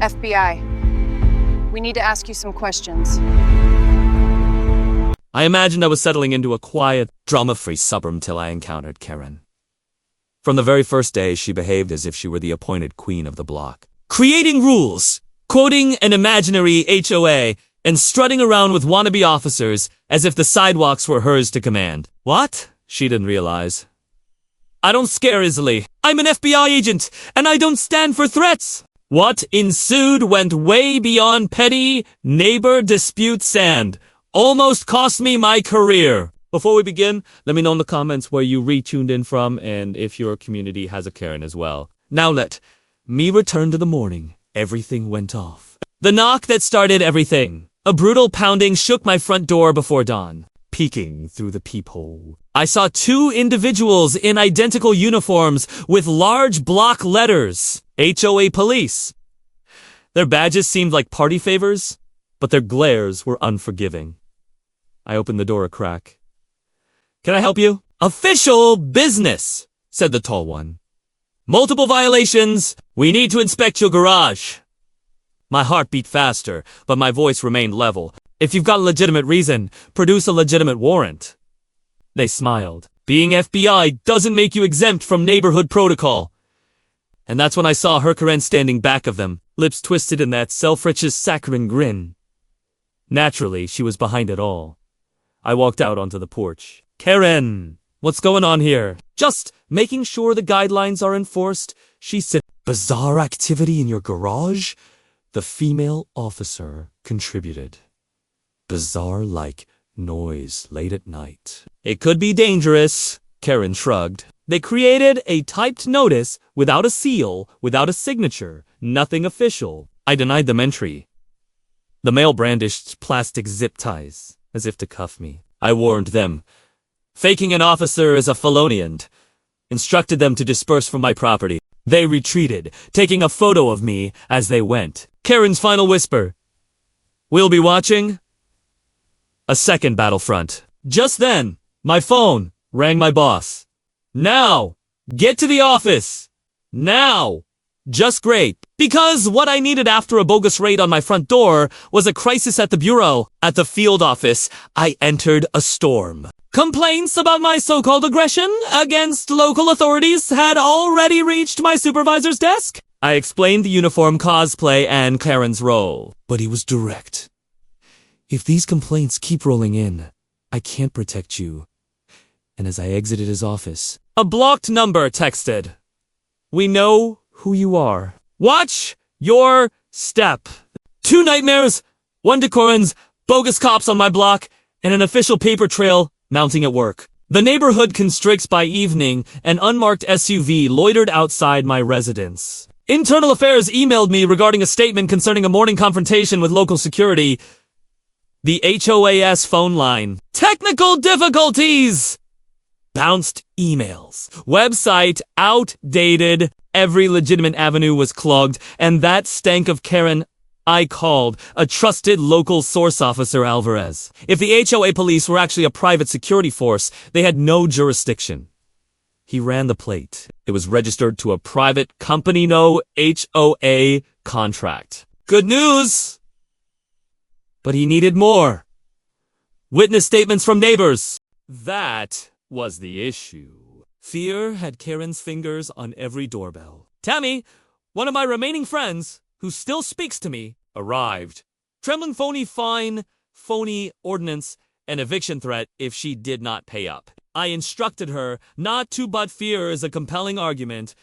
FBI. We need to ask you some questions. I imagined I was settling into a quiet, drama-free suburb till I encountered Karen. From the very first day, she behaved as if she were the appointed queen of the block. Creating rules, quoting an imaginary HOA, and strutting around with wannabe officers as if the sidewalks were hers to command. What? She didn't realize. I don't scare easily. I'm an FBI agent, and I don't stand for threats. What ensued went way beyond petty neighbor disputes and almost cost me my career. Before we begin, let me know in the comments where you re-tuned in from and if your community has a Karen as well. Now let me return to the morning. Everything went off. The knock that started everything. A brutal pounding shook my front door before dawn. Peeking through the peephole, I saw two individuals in identical uniforms with large block letters. HOA police. Their badges seemed like party favors, but their glares were unforgiving. I opened the door a crack. Can I help you? Official business, said the tall one. Multiple violations. We need to inspect your garage. My heart beat faster, but my voice remained level. If you've got a legitimate reason, produce a legitimate warrant. They smiled. Being FBI doesn't make you exempt from neighborhood protocol. And that's when I saw her Karen standing back of them, lips twisted in that self-righteous saccharine grin. Naturally, she was behind it all. I walked out onto the porch. Karen, what's going on here? Just making sure the guidelines are enforced, she said. Bizarre activity in your garage? The female officer contributed. Bizarre-like noise late at night. It could be dangerous, Karen shrugged. They created a typed notice without a seal, without a signature, nothing official. I denied them entry. The male brandished plastic zip ties, as if to cuff me. I warned them. Faking an officer is a felony and instructed them to disperse from my property. They retreated, taking a photo of me as they went. Karen's final whisper. We'll be watching. A second battlefront. Just then, my phone rang my boss. Now, get to the office. Now. Just great. Because what I needed after a bogus raid on my front door was a crisis at the bureau. At the field office, I entered a storm. Complaints about my so-called aggression against local authorities had already reached my supervisor's desk. I explained the uniform cosplay and Karen's role. But he was direct. If these complaints keep rolling in, I can't protect you. And as I exited his office, a blocked number texted. We know who you are. Watch your step. 2 nightmares, 1 decorans, bogus cops on my block, and an official paper trail mounting at work. The neighborhood constricts by evening. An unmarked SUV loitered outside my residence. Internal Affairs emailed me regarding a statement concerning a morning confrontation with local security. The HOAS phone line. Technical difficulties! Bounced emails. Website outdated. Every legitimate avenue was clogged, and that stank of Karen. I called a trusted local source officer, Alvarez. If the HOA police were actually a private security force, they had no jurisdiction. He ran the plate. It was registered to a private company, no HOA contract. Good news! But he needed more. Witness statements from neighbors. That was the issue. Fear had Karen's fingers on every doorbell. Tammy, one of my remaining friends, who still speaks to me, arrived. Trembling phony fine, phony ordinance, and eviction threat if she did not pay up. I instructed her not to butt fear is a compelling argument,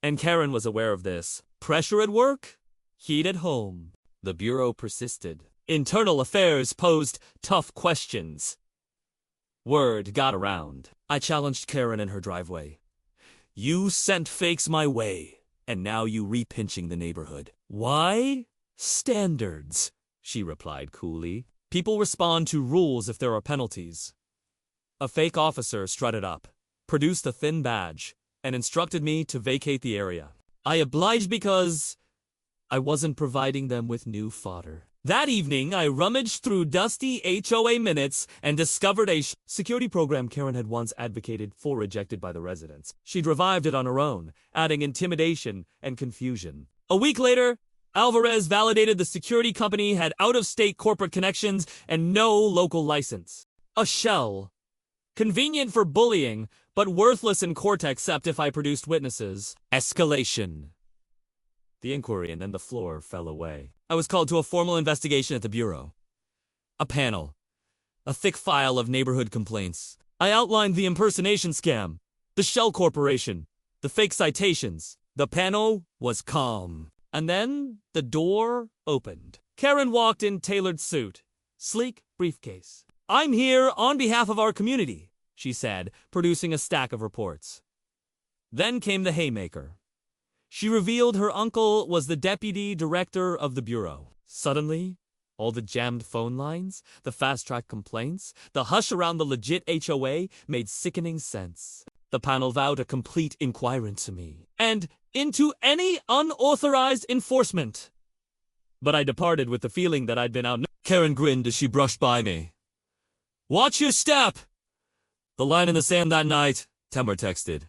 and Karen was aware of this. Pressure at work, heat at home. The bureau persisted. Internal Affairs posed tough questions. Word got around. I challenged Karen in her driveway. You sent fakes my way, and now you repinching the neighborhood. Why? Standards, she replied coolly. People respond to rules if there are penalties. A fake officer strutted up, produced a thin badge, and instructed me to vacate the area. I obliged because I wasn't providing them with new fodder. That evening, I rummaged through dusty HOA minutes and discovered a security program Karen had once advocated for rejected by the residents. She'd revived it on her own, adding intimidation and confusion. A week later, Alvarez validated the security company had out-of-state corporate connections and no local license. A shell. Convenient for bullying, but worthless in court except if I produced witnesses. Escalation. The inquiry and then the floor fell away. I was called to a formal investigation at the bureau. A panel. A thick file of neighborhood complaints. I outlined the impersonation scam, the shell corporation, the fake citations. The panel was calm. And then the door opened. Karen walked in tailored suit, sleek briefcase. "I'm here on behalf of our community," she said, producing a stack of reports. Then came the haymaker. She revealed her uncle was the deputy director of the bureau. Suddenly, all the jammed phone lines, the fast-track complaints, the hush around the legit HOA made sickening sense. The panel vowed a complete inquiry into me, and into any unauthorized enforcement. But I departed with the feeling that I'd been out. Karen grinned as she brushed by me. "Watch your step!" "The line in the sand that night," Temmer texted.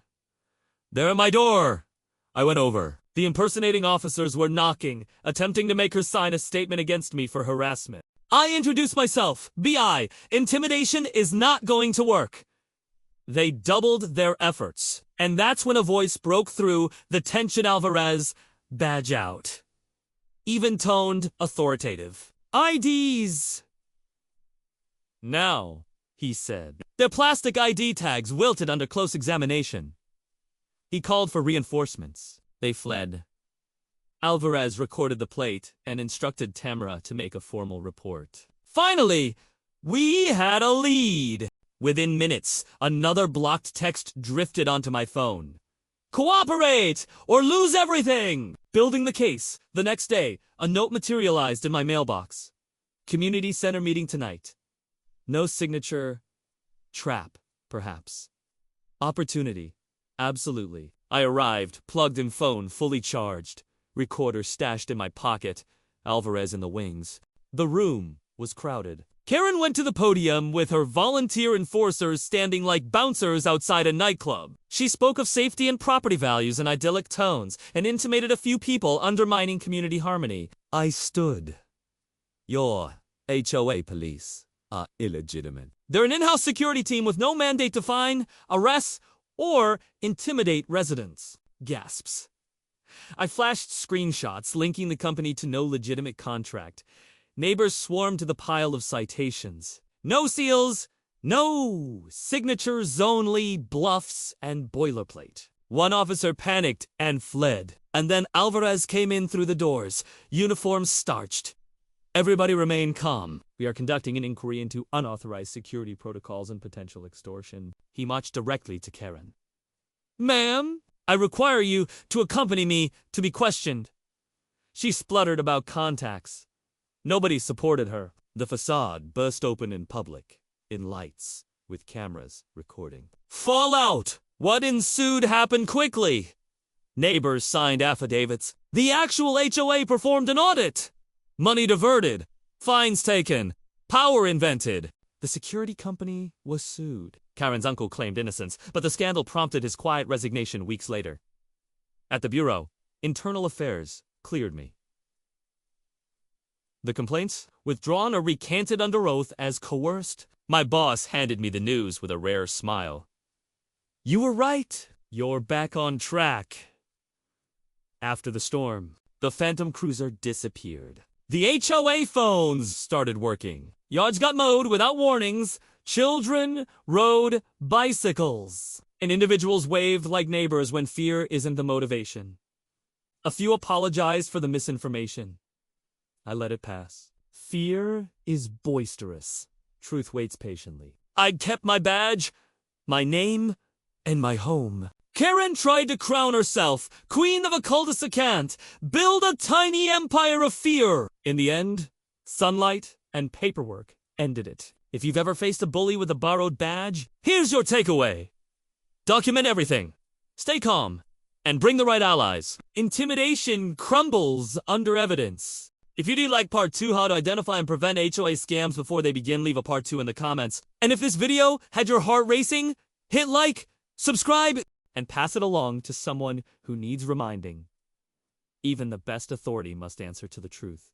"They're at my door." I went over. The impersonating officers were knocking, attempting to make her sign a statement against me for harassment. I introduced myself. BI, intimidation is not going to work. They doubled their efforts. And that's when a voice broke through the tension. Alvarez, badge out. Even-toned, authoritative. IDs. "Now," he said. Their plastic ID tags wilted under close examination. He called for reinforcements. They fled. Alvarez recorded the plate and instructed Tamara to make a formal report. Finally, we had a lead. Within minutes, another blocked text drifted onto my phone. "Cooperate or lose everything!" Building the case, the next day, a note materialized in my mailbox. "Community center meeting tonight." No signature. Trap, perhaps. Opportunity. Absolutely. I arrived, plugged in phone, fully charged. Recorder stashed in my pocket. Alvarez in the wings. The room was crowded. Karen went to the podium with her volunteer enforcers standing like bouncers outside a nightclub. She spoke of safety and property values in idyllic tones and intimated a few people undermining community harmony. I stood. Your HOA police are illegitimate. They're an in-house security team with no mandate to fine, arrest, or intimidate residents. Gasps. I flashed screenshots linking the company to no legitimate contract. Neighbors swarmed to the pile of citations. No seals, no signatures, only bluffs and boilerplate. One officer panicked and fled. And then Alvarez came in through the doors, uniform starched. Everybody remain calm. We are conducting an inquiry into unauthorized security protocols and potential extortion. He marched directly to Karen. "Ma'am, I require you to accompany me to be questioned." She spluttered about contacts. Nobody supported her. The facade burst open in public, in lights, with cameras recording. Fallout! What ensued happened quickly. Neighbors signed affidavits. The actual HOA performed an audit. Money diverted. Fines taken. Power invented. The security company was sued. Karen's uncle claimed innocence, but the scandal prompted his quiet resignation weeks later. At the bureau, internal affairs cleared me. The complaints, withdrawn or recanted under oath as coerced. My boss handed me the news with a rare smile. "You were right. You're back on track." After the storm, the Phantom Cruiser disappeared. The HOA phones started working. Yards got mowed without warnings. Children rode bicycles. And individuals waved like neighbors when fear isn't the motivation. A few apologized for the misinformation. I let it pass. Fear is boisterous. Truth waits patiently. I'd kept my badge, my name, and my home. Karen tried to crown herself queen of a cul-de-sac, build a tiny empire of fear. In the end, sunlight and paperwork ended it. If you've ever faced a bully with a borrowed badge, here's your takeaway. Document everything. Stay calm. And bring the right allies. Intimidation crumbles under evidence. If you'd like part 2 how to identify and prevent HOA scams before they begin, leave a part 2 in the comments. And if this video had your heart racing, hit like, subscribe, and pass it along to someone who needs reminding. Even the best authority must answer to the truth.